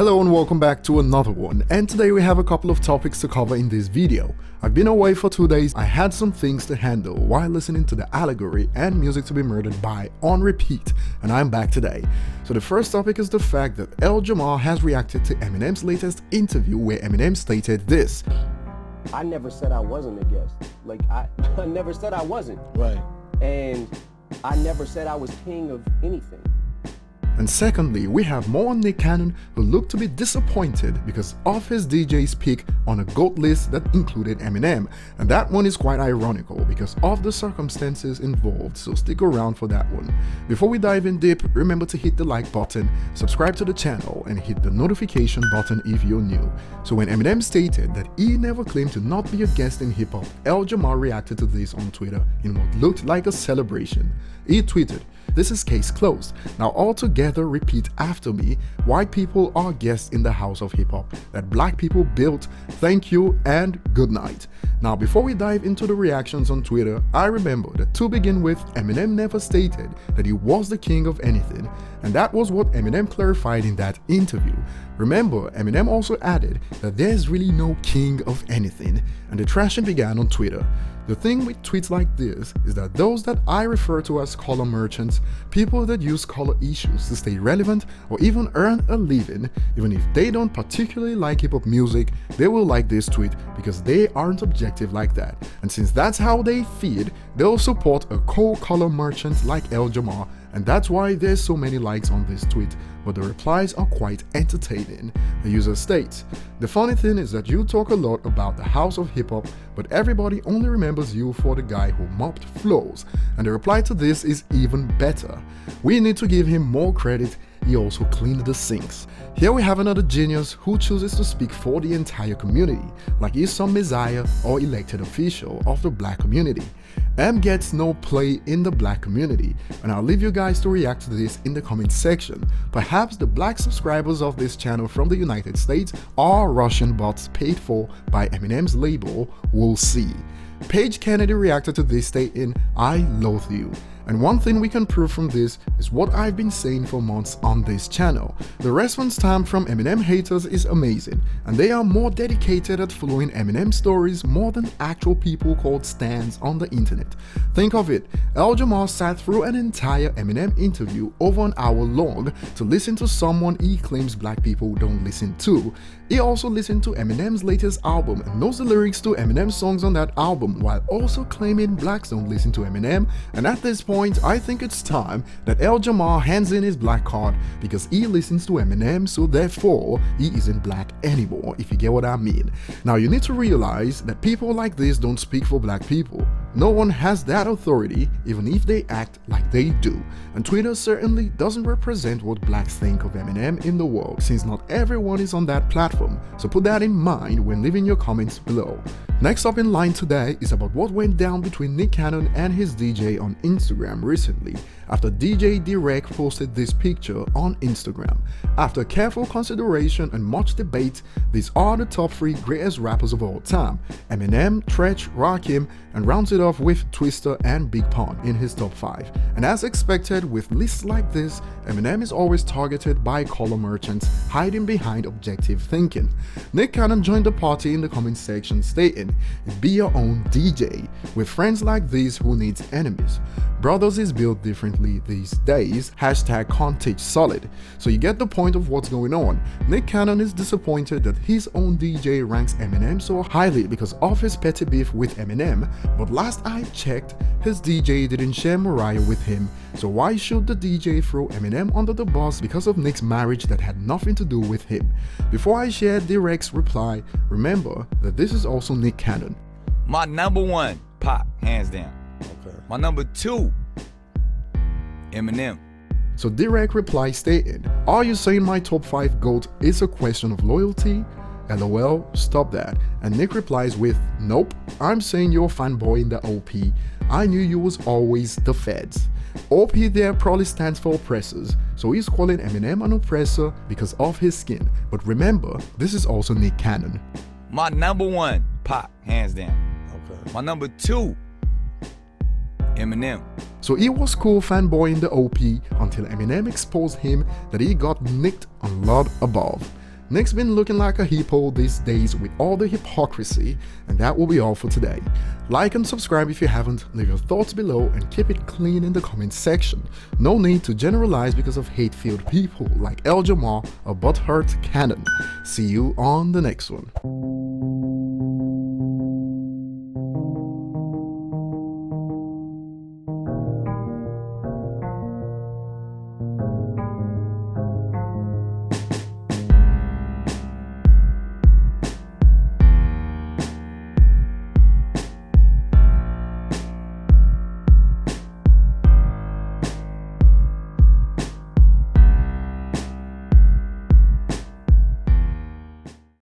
Hello and welcome back to another one, and today we have a couple of topics to cover in this video. I've been away for 2 days. I had some things to handle while listening to the Allegory and Music to be Murdered by on repeat, and I'm back today. So the first topic is the fact that Jamar has reacted to Eminem's latest interview where Eminem stated this. I never said I wasn't a guest. I never said I wasn't. Right. And I never said I was king of anything. And secondly, we have more on Nick Cannon, who looked to be disappointed because of his DJ's pick on a GOAT list that included Eminem, and that one is quite ironical because of the circumstances involved, so stick around for that one. Before we dive in deep, remember to hit the like button, subscribe to the channel, and hit the notification button if you're new. So when Eminem stated that he never claimed to not be a guest in hip-hop, Jamar reacted to this on Twitter in what looked like a celebration. He tweeted, "This is case closed. Now all together repeat after me. White people are guests in the house of hip-hop that black people built. Thank you and good night." Now before we dive into the reactions on Twitter, I remember that to begin with, Eminem never stated that he was the king of anything, and that was what Eminem clarified in that interview. Remember, Eminem also added that there's really no king of anything, and the trashing began on Twitter. The thing with tweets like this is that those that I refer to as color merchants, people that use color issues to stay relevant or even earn a living, even if they don't particularly like hip-hop music, they will like this tweet because they aren't objective like that. And since that's how they feed, they'll support a co-color merchant like Jamar, and that's why there's so many likes on this tweet, but the replies are quite entertaining. The user states, "The funny thing is that you talk a lot about the house of hip-hop, but everybody only remembers you for the guy who mopped floors." And the reply to this is even better. "We need to give him more credit. He also cleaned the sinks." Here we have another genius who chooses to speak for the entire community, like he's some messiah or elected official of the black community. M gets no play in the black community, and I'll leave you guys to react to this in the comment section. Perhaps the black subscribers of this channel from the United States are Russian bots paid for by Eminem's label, we'll see. Paige Kennedy reacted to this stating, "I loathe you." And one thing we can prove from this is what I've been saying for months on this channel. The response time from Eminem haters is amazing, and they are more dedicated at following Eminem stories more than actual people called stans on the internet. Think of it, Jamar sat through an entire Eminem interview over an hour long to listen to someone he claims black people don't listen to. He also listened to Eminem's latest album and knows the lyrics to Eminem's songs on that album, while also claiming blacks don't listen to Eminem, and at this point, I think it's time that Jamar hands in his black card because he listens to Eminem, so therefore he isn't black anymore, if you get what I mean. Now you need to realize that people like this don't speak for black people. No one has that authority, even if they act like they do. And Twitter certainly doesn't represent what blacks think of Eminem in the world, since not everyone is on that platform, so put that in mind when leaving your comments below. Next up in line today is about what went down between Nick Cannon and his DJ on Instagram recently, after DJ D-Wrek posted this picture on Instagram. After careful consideration and much debate, these are the top 3 greatest rappers of all time: Eminem, Tretch, Rakim, and rounds it off with Twista and Big Pun in his top 5. And as expected with lists like this, Eminem is always targeted by color merchants hiding behind objective thinking. Nick Cannon joined the party in the comment section stating, "Be your own DJ. With friends like these, who needs enemies? Brothers is built differently these days. Hashtag can't teach solid." So you get the point of what's going on. Nick Cannon is disappointed that his own DJ ranks Eminem so highly because of his petty beef with Eminem, but last I checked, his DJ didn't share Mariah with him, so why should the DJ throw Eminem under the bus because of Nick's marriage that had nothing to do with him? Before I share D-Wrek's reply, remember that this is also Nick Cannon. My number 1, Pop, hands down. Okay. My number 2, Eminem. So D-Wrek replies stating, "Are you saying my top 5 GOAT is a question of loyalty? LOL, stop that." And Nick replies with, "Nope, I'm saying you're fanboying the OP. I knew you was always the feds." OP there probably stands for oppressors, so he's calling Eminem an oppressor because of his skin. But remember, this is also Nick Cannon. My number 1, Pop, hands down. Okay. My number 2, Eminem. So he was cool fanboying the OP until Eminem exposed him that he got nicked a lot above. Nick's been looking like a hippo these days with all the hypocrisy, and that will be all for today. Like and subscribe if you haven't, leave your thoughts below and keep it clean in the comment section. No need to generalize because of hate-filled people like Jamar or butthurt Cannon. See you on the next one.